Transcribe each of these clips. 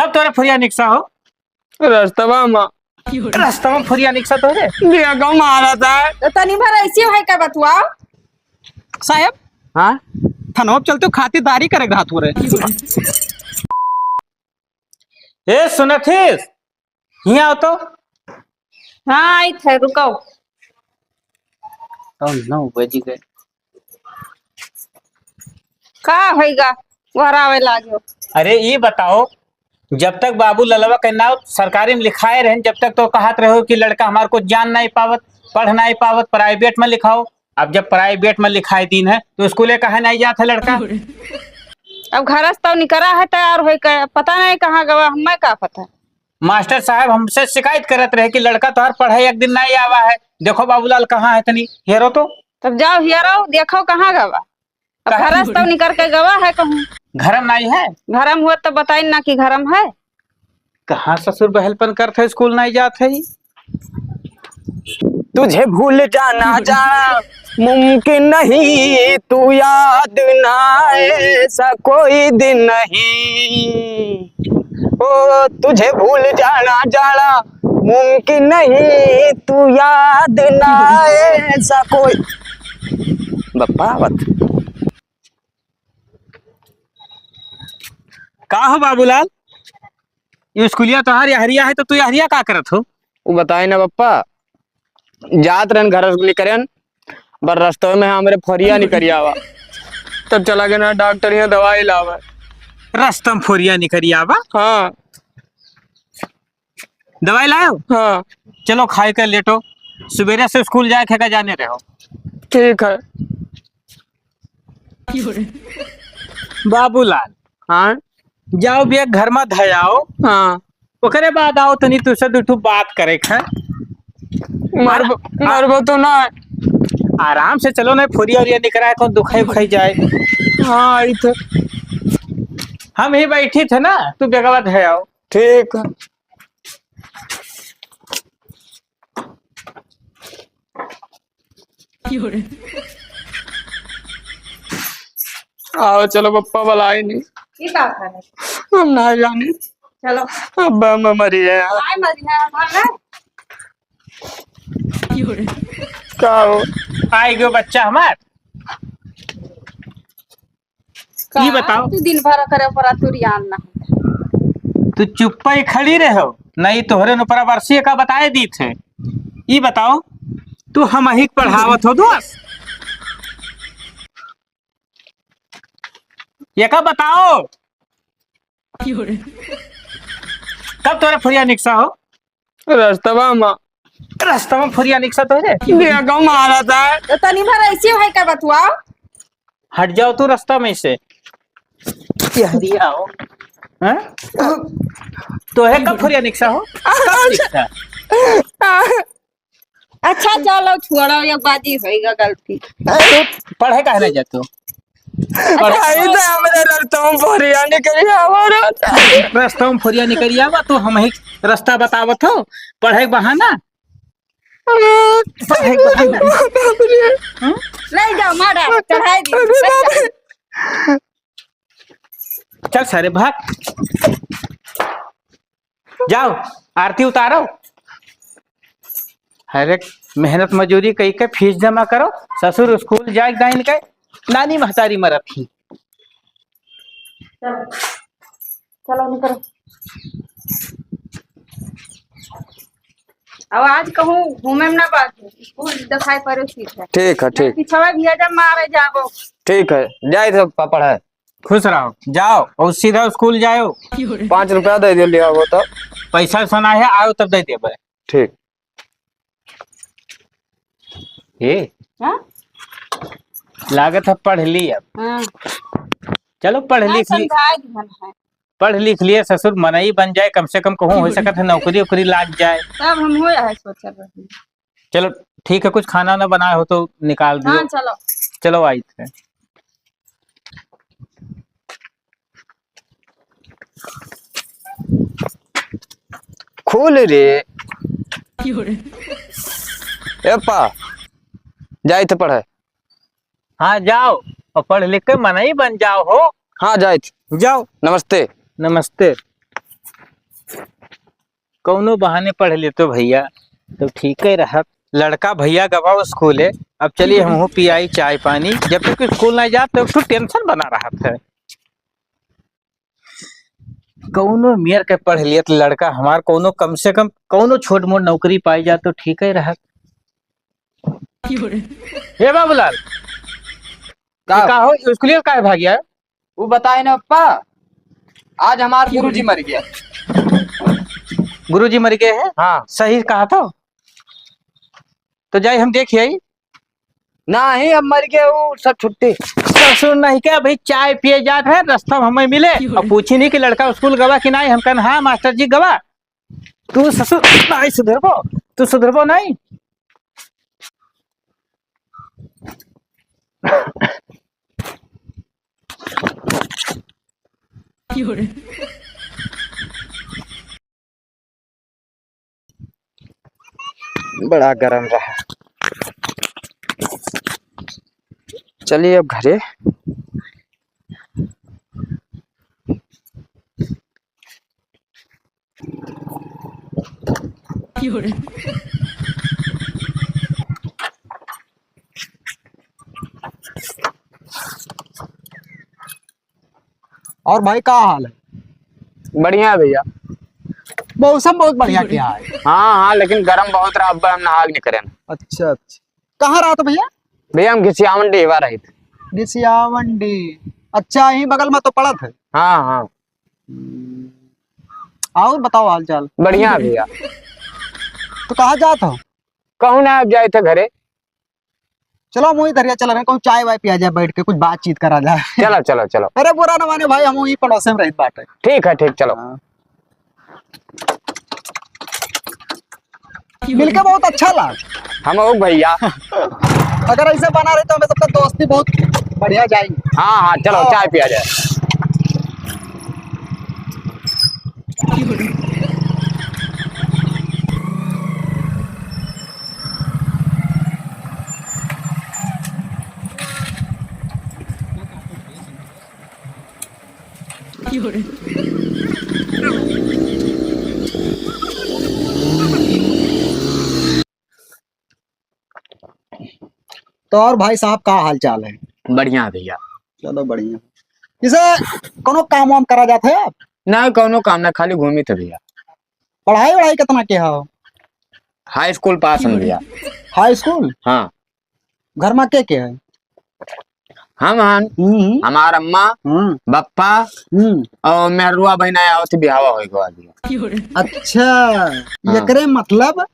कब तोरे फुरिया निकसा हो? रास्तवा में रास्ता में फुरिया निकसा तोरे? दिया गाँव मारा था। तो तनी भर ऐसी है का बतुआ साहब हाँ थनोप चलते हो खातिरदारी करे हाथ हो रहे। ए सुनथिस हिया आओ तो। हाँ आई थे रुको। तो 9 बज गए। का होएगा घर आवे लागो। अरे ये बताओ, जब तक बाबू ललवा के नाम सरकारी में लिखाए रहे, जब तक तो कहत रहो कि लड़का हमारे को जान नहीं पावत, पढ़ नहीं पावत, प्राइवेट में लिखाओ। अब जब प्राइवेट में लिखाए दिन है तो स्कूले कहे नहीं जाता लड़का। अब घर तो निकरा है तैयार हो के पता नहीं कहाँ गवा हमें का पता। मास्टर साहब हमसे शिकायत करत रहे कि लड़का तो हर पढ़ाई एक दिन नहीं आवा है। देखो बाबूलाल कहाँ है, तनी हेरो तो। तब जाओ हियरो देखो कहाँ गवा। अब घर तो निकल के गवा है कहूँ। घर में नहीं है? घरम हुआ तो बताई ना कि घरम है। कहाँ ससुर बहलपन करते स्कूल नहीं जाते। तुझे भूल जाना जाना मुमकिन नहीं, तू याद ना ऐसा कोई दिन नहीं। ओ तुझे भूल जाना जाना मुमकिन नहीं, तू याद ना ऐसा कोई। बप्पावत का हो बाबूलाल, ये स्कूलिया तो हरिया है तो तू हरिया का करत हो? वो बताए ना बप्पा, जात रहन घर निकरन बर रास्ते में हमारे फरिया निकरी आवा। तब चला गया ना डॉक्टर यहाँ दवाई लावा। रास्ता फुरिया निकरी आवा? हाँ दवाई लाओ। हाँ चलो खाई कर लेटो, सवेरे से स्कूल जाए खे जाने रहो। ठीक है। बाबूलाल हाँ जाओ भी घर में धयाओ, हाँ ओकरे बाद आओ तनी तुझसे दू बात करे है। मरबो तो ना। आराम से चलो, नहीं फुरिया उरिया निकरा है कौन दुखाई उखाई जाए। हाँ आई थे। हम ही बैठी थे ना, तू बेगवा धयाओ। ठीक है। आओ चलो पप्पा बुलाए नहीं, ये का है हम ना जाने। चलो अब मैं मरी है यार। आए मरिया हमारा क्या हो? आई गयो बच्चा हमार। ये बताओ, तू दिन भर करे पर तुरियान ना। तू चुप्पा ही खड़ी रहो, नहीं तोहरे न परामर्शी का बताए दी थे। ये बताओ, तू हम ही पढ़ावत हो दोस्त? ये का बताओ, कब तोरे फुरिया निकसा हो? रास्तवा में रास्ता में फुरिया निकसा तोरे? दिया गाँव मारा था। तो तनी भर ऐसी है का बतुआ। हट जाओ तू रास्ता में से। हरिया हो तो है कब फुरिया निकसा हो? कब निकसा? अच्छा चलो छोड़ो, ये बाजी होएगा गलती। तू पढ़े काहे नहीं जाते हो? आई तो हमारे रास्ता में फरिया निकली हमारा। रास्ता में फुरिया निकली आवा तो हम ही रास्ता बतावत हो। पढ़े के बहाना, पढ़े के बहाना। नहीं जाओ मारा चढ़ाई दी। चल सारे भाग, जाओ आरती उतारो। हर एक मेहनत मजूरी कई के फीस जमा करो। ससुर स्कूल जाए दाइन के नानी महतारी मरत थी। चलो निकलो। अब आज कहूँ घूमे में ना बात स्कूल दिखाई पड़े ठीक है। ठीक है ठीक। पिछवा भी जब मारे जाबो। ठीक है जाए तो पापड़ है। खुश रहो, जाओ और सीधा स्कूल जाओ। 5 रुपया दे दियो लिया वो तो। पैसा सुना है, आओ तब दे देबे। ठीक। हाँ? लागत है पढ़ ली अब। हाँ। चलो पढ़ लिख ली, समझाए दिहन है। पढ़ लिख लिए ससुर मनई बन जाए, कम से कम कहूँ हो सकता है नौकरी उकरी लाग जाए। तब हम हो है सोच रहे। चलो ठीक है, कुछ खाना ना बनाए हो तो निकाल दियो। हाँ चलो। चलो आई थे। खोल रे एप्पा जाए तो पढ़े। हाँ जाओ और पढ़ लिख के मनई बन जाओ हो। हाँ जाए। जाओ। नमस्ते। नमस्ते। कौनो बहाने पढ़ लेते भैया तो ठीक ही रहा। लड़का भैया गवा स्कूल है। अब चलिए हम हो पियाई चाय पानी, जब तक स्कूल नहीं जाते तो टेंशन बना रहा था। कौनो मेयर के पढ़ लिया तो लड़का हमार कौनो कम से कम कौनो छोट मोट नौकरी पाई जा तो ठीक ही रहा। हे बाबूलाल का हो स्कूल का भाग गया? वो बताए ना पप्पा, आज हमार गुरुजी मर गया। गुरुजी मर गए हैं? हाँ। सही कहा था। तो जाए हम देखिए। नहीं, अब मर गए वो सब छुट्टी। ससुर नहीं क्या भाई, चाय पिए जाते हैं रास्ता में हमें मिले और पूछी नहीं कि लड़का स्कूल गवा कि नहीं। हम कहना हाँ मास्टर जी गवा। तू ससुर नहीं सुधरबो, तू सुधरबो नहीं। बड़ा गर्म रहा। चलिए अब घरे। और भाई का हाल है? बढ़िया है भैया। मौसम बहुत बढ़िया क्या है। हाँ हाँ, लेकिन गर्म बहुत रहा। अब हम नहा नहीं करें। अच्छा अच्छा, कहाँ रहा तो भैया? भैया हम घिसियावन डेवा रहे थे। डिसियावंडी। अच्छा, यही बगल में तो पड़ा था। हाँ हाँ। और बताओ हाल चाल। बढ़िया है भैया। तो कहाँ जाता हो? कहूँ ना, अब जाए थे घरे। चलो हम वही दरिया चला रहे, कहूँ चाय वाय पिया जाए, बैठ के कुछ बातचीत करा जाए। चलो चलो चलो। अरे बुरा न माने भाई, हम वही पड़ोस में रहित बाटे। ठीक है, ठीक, चलो। मिलके बहुत अच्छा लगा। हम हो भैया। अगर ऐसे बना रहे तो हमें सबका दोस्ती बहुत बढ़िया जाएगी। हाँ हाँ, चलो चाय पिया जाए। तो और भाई साहब का हाल चाल है? बढ़िया भैया। चलो बढ़िया। इसे कोनो काम वाम करा जाते है आप? ना कोनो काम ना, खाली घूमी थे भैया। पढ़ाई वढ़ाई कितना के हो? हाई स्कूल पास हम भैया। High school? हाँ। घर में के है? हम हमारा अम्मा, बप्पा और मेहरुआ बहन आया होती बिहावा होगा भैया। अच्छा, एकरे मतलब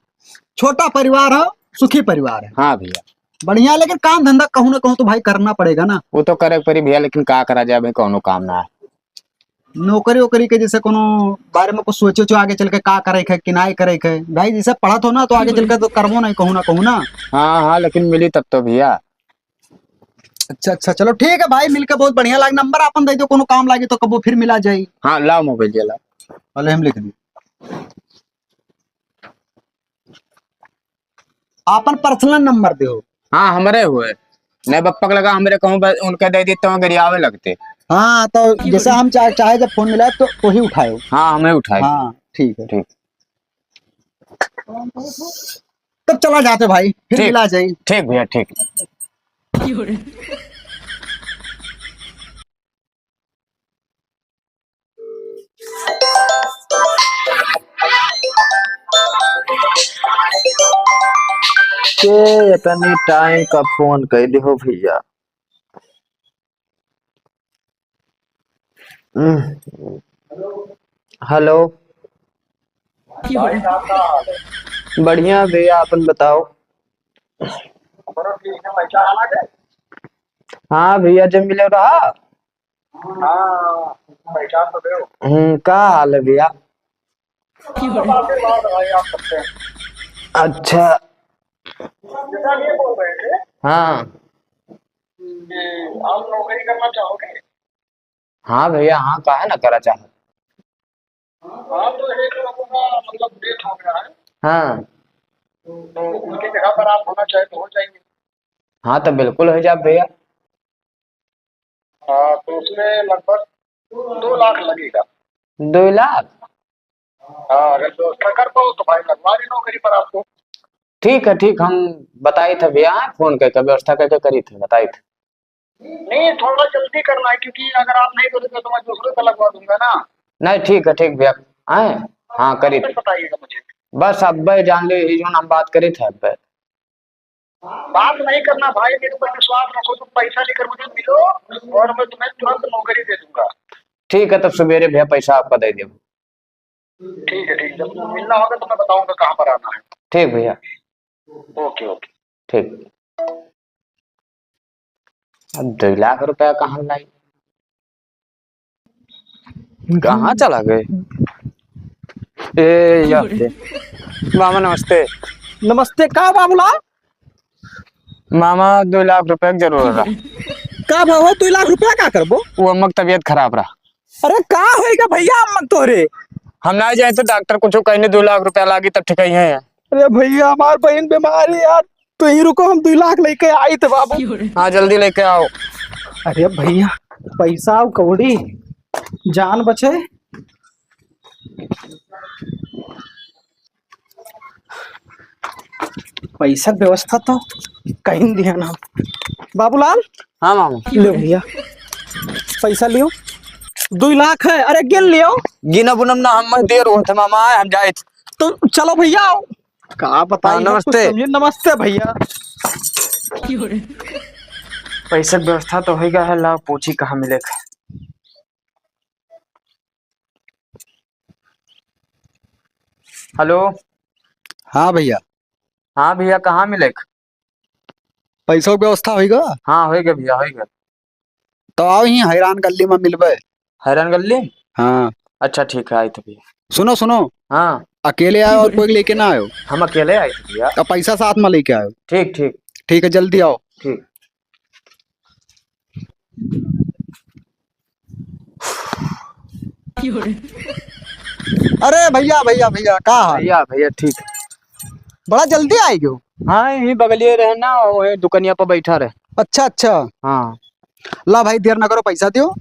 छोटा परिवार हो, सुखी परिवार है। हाँ भैया। बढ़िया, लेकिन काम धंधा कहूँ ना कहूँ तो भाई करना पड़ेगा ना। वो तो करे पड़ी भैया, लेकिन का करा जाए भाई, कोनो काम ना है। नौकरी वोकरी के जैसे कोनो बारे में कुछ सोचे चो आगे चल के का करे है कि नहीं करे है भाई। जैसे पढ़ा तो ना तो आगे चल के तो करबो नहीं, कहूँ ना। हाँ हाँ, लेकिन मिली तब तो भैया। अच्छा अच्छा, चलो ठीक है भाई, मिलकर बहुत बढ़िया लगा। नंबर अपन दे दो, कोनो काम लागे तो कबो फिर मिला जाए। हाँ, लाओ मोबाइल ला। पहले हम लिख दी। अपन पर्सनल नंबर दो। हाँ, हमारे हुए नहीं बप्पा का लगा हमरे कहूँ, उनके दे दी तो गरियावे लगते। हाँ, तो जैसे हम चाहे जब फोन मिला तो ही उठाए। हाँ, हमें उठाए। हाँ ठीक है, ठीक। तब चला जाते भाई, फिर मिला जाए। ठीक भैया, ठीक। के इतनी टाइम का फोन कर दे हो भैया। हेलो, बढ़िया भैया, अपन बताओ। हाँ भैया, जब मिले रहा। का हाल है भैया? अच्छा। हाँ। आप नौकरी करना चाहोगे? हाँ भैया, हाँ, काहे ना करा चाहे। हाँ, तो एक लोगों का मतलब डेट हो गया है, हाँ। तो उनकी जगह पर आप होना चाहे तो हो जाएंगे। हाँ, तो बिल्कुल हो जाए भैया। हाँ, तो उसमें लगभग 2 लाख लगेगा। 2 लाख? हाँ, अगर व्यवस्था कर पाओ तो भाई लगवा दी नौकरी पर आपको। ठीक है ठीक, हम बताई थे भैया, फोन करके व्यवस्था करके करी थे, बताई थे। नहीं, थोड़ा जल्दी करना है, क्योंकि अगर आप नहीं करोगे तो मैं दूसरे को लगवा दूंगा ना। नहीं ठीक है ठीक भैया, आए हाँ करी तब थी। तक बताइएगा मुझे। बस अब भाई जान ली ही जो हम बात करी थे अब भाई। बात नहीं करना भाई, मेरे पर विश्वास रखो, तुम पैसा लेकर मुझे मिलो और मैं तुम्हें तुरंत नौकरी दे दूंगा। ठीक है तब सवेरे भैया पैसा आपका दे दिया। ठीक है ठीक, जब मिलना होगा तो मैं बताऊंगा कहाँ पर आना है। ठीक भैया ओके ओके। ठीक। अब 2 लाख रुपया कहाँ लाई, कहाँ चला गए? ए या मामा नमस्ते। नमस्ते, का बाबूलाल? मामा 2 लाख रुपए की जरूरत है। का भाव है? 2 लाख रुपया का करबो? वो अम्मक तबीयत खराब रहा, अरे का होएगा भैया अम्मक तोरे? हम ना जाए तो डॉक्टर कुछ कहने 2 लाख रुपया लागी तब ठीक है। अरे भैया हमार बहन बीमार है यार, तो ही रुको, हम 2 लाख लेके आई थे बाबू। हाँ जल्दी लेके आओ। अरे भैया पैसा और कौड़ी, जान बचे। पैसा के व्यवस्था तो कहीं दिया ना बाबूलाल। हाँ मामा ले भैया पैसा लियो, 2 लाख है। अरे गिन लियो। गिना बुनम ना, हम देर हो थे मामा, हम जाए थे। तो चलो भैया आओ। का बताइए, हाँ, नमस्ते। नमस्ते भैया। पैसे की व्यवस्था तो हो गया है, ला पूछी कहाँ मिलेगा। हेलो हाँ भैया, हाँ भैया कहाँ मिलेगा? पैसा की व्यवस्था होगा हाँ हो गया भैया हो गया। तो आओ, ही हैरान गली में मिलबे। हैरान गली? हाँ अच्छा ठीक है आए थे भैया। सुनो सुनो, हाँ अकेले आयो और कोई लेके ना आयो? हम अकेले आए थे भैया। तो पैसा साथ में लेके आयो। ठीक ठीक ठीक है, जल्दी आओ। ठीक। अरे भैया भैया भैया, का हाल? भैया भैया ठीक है। बड़ा जल्दी आई गयो। हाँ यही बगलिए रहे ना, वही दुकनिया पर बैठा रहे। अच्छा अच्छा, हाँ ला भाई देर ना करो, पैसा दियो।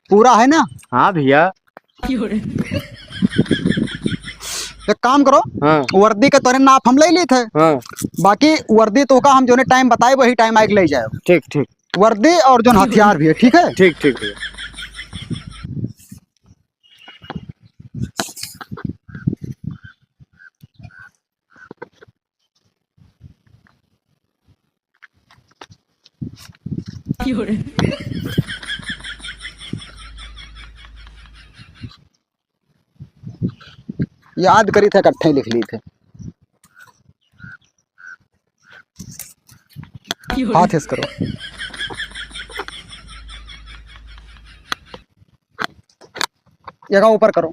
पूरा है ना? हाँ भैया। एक काम करो, हाँ वर्दी के तोरे नाप हम ले ली थे, हाँ बाकी वर्दी तो का हम जो टाइम बताए वही टाइम आके ले जाओ। ठीक ठीक वर्दी और जो हथियार भी है, ठीक है? ठीक ठीक भैया। याद करी थे, इकट्ठे लिख ली थे। हाथ ऐसे करो। जगह ऊपर करो।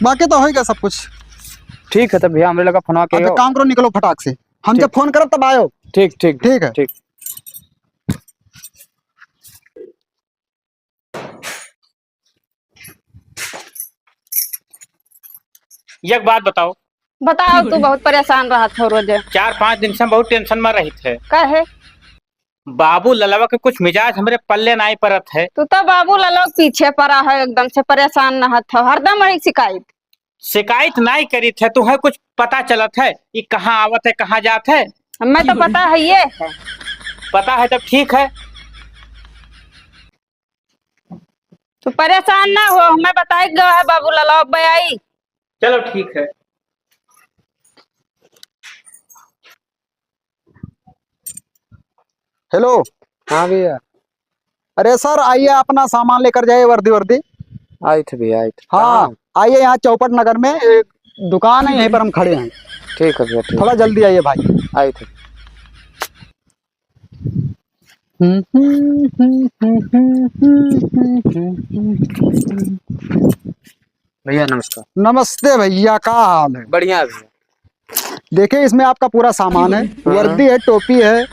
बाकी तो होगा सब कुछ। ठीक है तब भैया, हमरे लगा फोन के अब एक काम करो, निकलो फटाक से, हम जब फोन करब तब आयो। ठीक ठीक ठीक है। ठीक। एक बात बताओ, बताओ, तू बहुत परेशान रहा था रोज। 4-5 दिन से हम बहुत टेंशन में रही थे। कहे बाबू ललवा के कुछ मिजाज हमरे पल्ले नहीं परत है। तू तो बाबू लालो पीछे पड़ा है, एकदम से परेशान न था, हरदम वही शिकायत। शिकायत नहीं करी थे, तुम्हें कुछ पता चलत है ये कहाँ आवत है कहाँ जात है? हमें तो पता है ये है। पता है तब ठीक है। तू परेशान ना हो, हमें बताएगा है बाबू लालो अब आई। चलो ठीक है। हेलो। हाँ भैया अरे सर आइए, अपना सामान लेकर जाइए, वर्दी वर्दी। आए थे भैया आए थे। हाँ आइए, यहाँ चौपट नगर में एक दुकान है, यहीं पर हम खड़े हैं। ठीक है भैया ठीक। थोड़ा जल्दी आइए भाई। आए थे। भैया नमस्कार। नमस्ते भैया, का हाल है? बढ़िया है भैया। देखिए इसमें आपका पूरा सामान है, वर्दी है, टोपी है,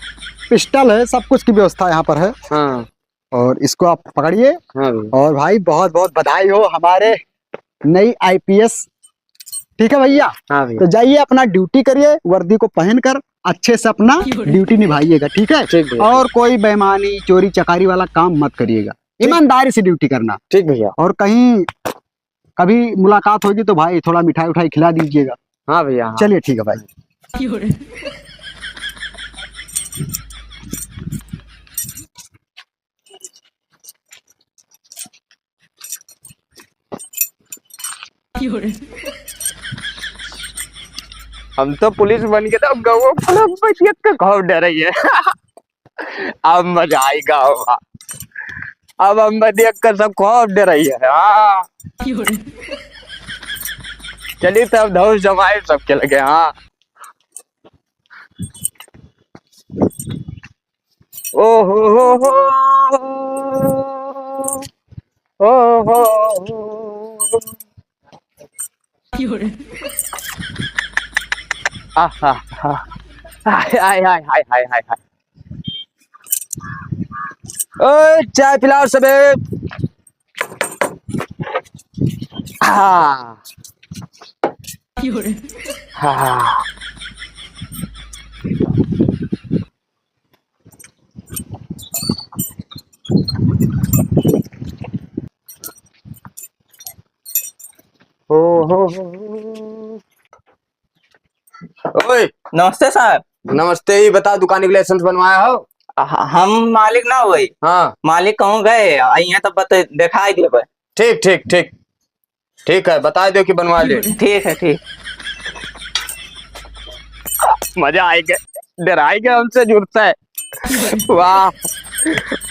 पिस्टल है, सब कुछ की व्यवस्था यहाँ पर है। हाँ और इसको आप पकड़िए। हाँ भैया। और भाई बहुत बहुत बधाई हो हमारे नई आईपीएस। ठीक है भैया, हाँ भैया। तो जाइए अपना ड्यूटी करिए, वर्दी को पहनकर अच्छे से अपना ड्यूटी निभाइएगा। ठीक है, ठीक भैया। और कोई बेईमानी चोरी चकारी वाला काम मत करिएगा, ईमानदारी से ड्यूटी करना। ठीक भैया। और कहीं कभी मुलाकात होगी तो भाई थोड़ा मिठाई उठाई खिला दीजिएगा। हाँ भैया। हाँ। चलिए ठीक है भाई। हम तो पुलिस बन के तो गौ का खौफ डर रही है। अब मजा आएगा होगा। अब हम देख कर सब खौफ डर रही है। हाँ चलिए तब धौस जमाए सबके लगे। हाँ ओ हो ओ हो आहा हाय हाय हाय हाय हाय हाय हाय। ओए चाय पिलाओ सबे। हाँ हाँ हो। ओए नमस्ते साहब। नमस्ते। ही बता, दुकान के लाइसेंस बनवाया हो? हम मालिक ना हुई। हाँ मालिक कहूँ गए आई तो बता दिखाई दे। ठीक ठीक ठीक ठीक है, बता दो कि बनवा ले। ठीक है ठीक। मजा आएगा, डराएगा हमसे जुड़ता है। वाह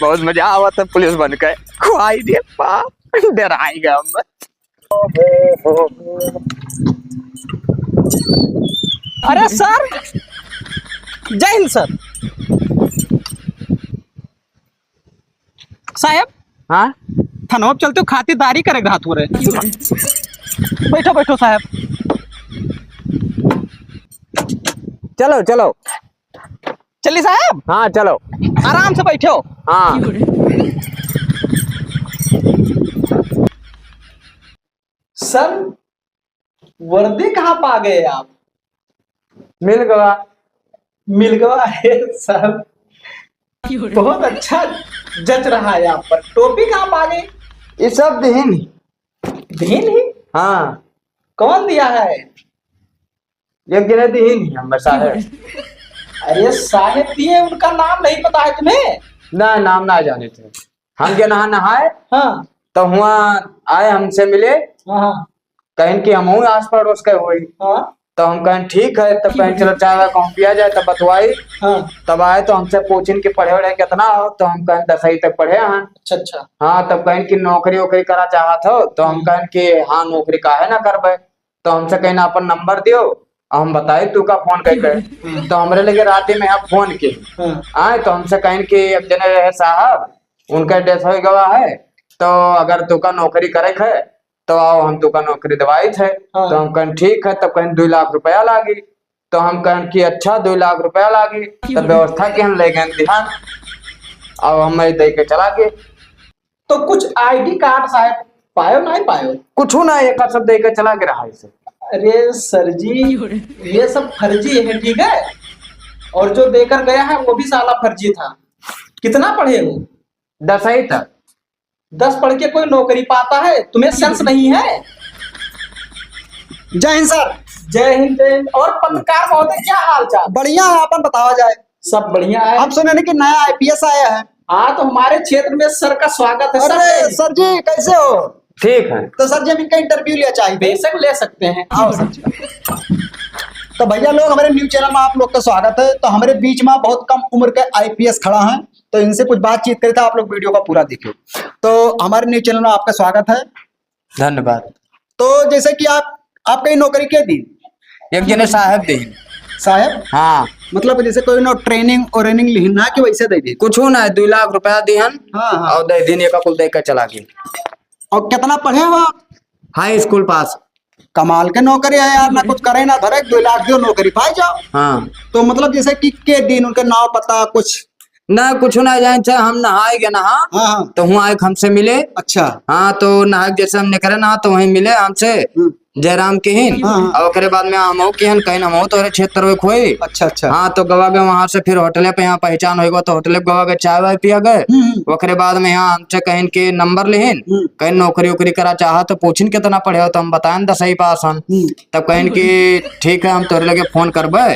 बहुत मजा आवा था पुलिस बन के। खुआई दे बाप, डराएगा हम। अरे सर, जय हिंद सर। साहब हाँ थानों चलते हो, खातिरदारी करे हाथ हो रहे। बैठो बैठो साहब। चलो चलो। चलिए साहब, हाँ चलो। आराम से बैठो। हाँ सर वर्दी कहाँ पा गए आप? मिल गया। मिल गया है साहब, बहुत अच्छा जच रहा है आप पर। टोपी कहाँ पा गए? ये सब दीन। दीन ही? हाँ कौन दिया है? ये गिने दीन हम साहब। अरे साहेब दिए, उनका नाम नहीं पता है तुम्हें? ना नाम ना जाने थे हम। के नहाए हाँ तो हुआ आए, हमसे मिले, हाँ कहें कि हम आस पड़ोस के हुई। हाँ तो हम कहें ठीक है, तब कहें चलो चाय कहूँ पिया जाए, तब बतवाई। हाँ। तब आए तो हमसे पूछिन कि पढ़े वढ़े कितना हो, तो हम कहें 10वीं तक पढ़े हैं। अच्छा अच्छा। हाँ तब कहें कि नौकरी वोकरी करा चाहत हो, तो हम कहें कि हाँ नौकरी काहे ना करबे। तो हमसे कहें अपन नंबर दियो, हम बताए तू का फोन कह। तो हमरे लगे रात में आप फोन के आए, तो हमसे कहें कि एक जने रहे साहब, उनका डेथ हो गवा है, तो अगर तू का नौकरी करे है तो आओ हम तुका नौकरी दवाई थे। तो हम कहें ठीक है, तब कहें 2 लाख रुपया लागी। तो हम कहें कि अच्छा 2 लाख रुपया लागी, तब व्यवस्था की हम ले गए ध्यान। अब हम दे के चला गए। तो कुछ आईडी कार्ड साहब पायो नहीं पायो? कुछ ना, एक सब दे के चला गया है। अरे सर जी, ये सब फर्जी है, ठीक है? और जो देकर गया है वो भी साला फर्जी था। कितना पढ़े हो? 10वीं तक। 10 पढ़ के कोई नौकरी पाता है? तुम्हें सेंस नहीं है? जय हिंद सर। जय हिंद जय हिंद। और पत्रकार महोदय क्या हाल चाल? बढ़िया है, अपन बतावा जाए। सब बढ़िया है। हम सुने कि नया आईपीएस आया है। हाँ तो हमारे क्षेत्र में सर का स्वागत है। अरे सर जी कैसे हो? ठीक है। तो सर जी हम इनका इंटरव्यू लिया चाहिए। बेशक ले सकते हैं। आओ सर जी। तो भैया लोग, हमारे न्यूज चैनल में आप लोग का स्वागत है। तो हमारे बीच में बहुत कम उम्र के आईपीएस खड़ा हैं, तो इनसे कुछ बातचीत करे था। आप लोग वीडियो का पूरा देखिए। तो हमारे न्यूज चैनल में आपका स्वागत है। धन्यवाद। तो जैसे कि आप कहीं नौकरी के दी? एक जने साहब दी। साहब हाँ मतलब जैसे कोई ना ट्रेनिंग और रनिंग लिखना कि वैसे दे दी? कुछ ना, 2 लाख रुपया दिहन। हाँ हाँ। और दे दिन एक कुल दे के चला गए। और कितना पढ़े हो आप? हाई स्कूल पास। कमाल के नौकरी है यार, ना कुछ करे ना धरे, 2 लाख दो नौकरी पाई जाओ। हाँ तो मतलब जैसे कि के दिन उनका नाम पता कुछ ना कुछ ना जाए छे, हम नहाए गए नहा हाँ हाँ तो हुआ एक हमसे मिले। अच्छा हाँ तो नहा के जैसे हम निकले ना तो वहीं मिले हमसे जयराम के हिन। हाँ, हाँ। और ओकरे बाद में हम के हिन कहीं हम तोरे क्षेत्र में खोई। अच्छा अच्छा हाँ तो गवा गए वहां से, फिर होटले पे यहाँ पहचान होगा तो होटले पे गवा गए चाय वाय पिया गए। ओकरे बाद में यहाँ हमसे कहीं के नंबर लेहिन, कहीं नौकरी वोकरी करा चाहा तो पूछिन कितना पढ़े हो तो हम बताएं 10वीं पास हम। तब कहीं की ठीक है हम तोरे लगे फोन करबे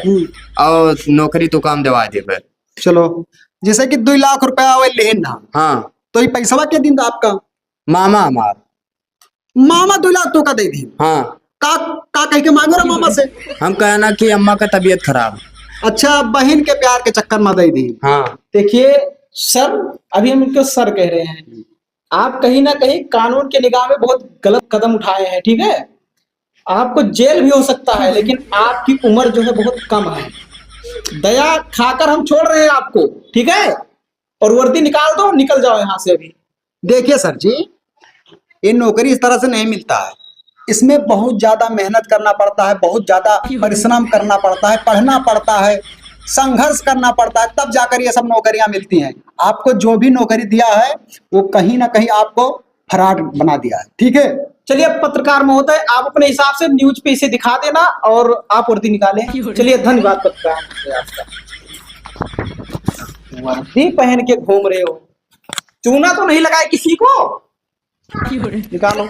और नौकरी तू काम दिवा देबे। चलो जैसे कि 2 लाख रुपया वो लेन ना, हाँ तो ये पैसा क्या दिन था आपका? मामा हमार। मामा 2 लाख तो का दे दी? हाँ का कह के मांगो ना मामा से? हम कहना कि अम्मा का तबीयत खराब। अच्छा बहन के प्यार के चक्कर में दे दी। हाँ देखिए सर, अभी हम इनको सर कह रहे हैं, आप कहीं ना कहीं कानून के निगाह में बहुत गलत कदम उठाए हैं, ठीक है? आपको जेल भी हो सकता है, लेकिन आपकी उम्र जो है बहुत कम है। दया खाकर हम छोड़ रहे हैं आपको, ठीक है? और वर्दी निकाल दो, निकल जाओ यहाँ से अभी। देखिए सर जी, ये नौकरी इस तरह से नहीं मिलता है, इसमें बहुत ज्यादा मेहनत करना पड़ता है, बहुत ज्यादा परिश्रम करना पड़ता है, पढ़ना पड़ता है, संघर्ष करना पड़ता है, तब जाकर ये सब नौकरियां मिलती हैं। आपको जो भी नौकरी दिया है वो कहीं ना कहीं आपको फराड बना दिया है, ठीक है? चलिए पत्रकार महोदय, आप अपने हिसाब से न्यूज पे इसे दिखा देना और आप वर्दी निकालें। चलिए धन्यवाद पत्रकार महोदय। वर्दी पहन के घूम रहे हो, चूना तो नहीं लगाए किसी को? निकालो।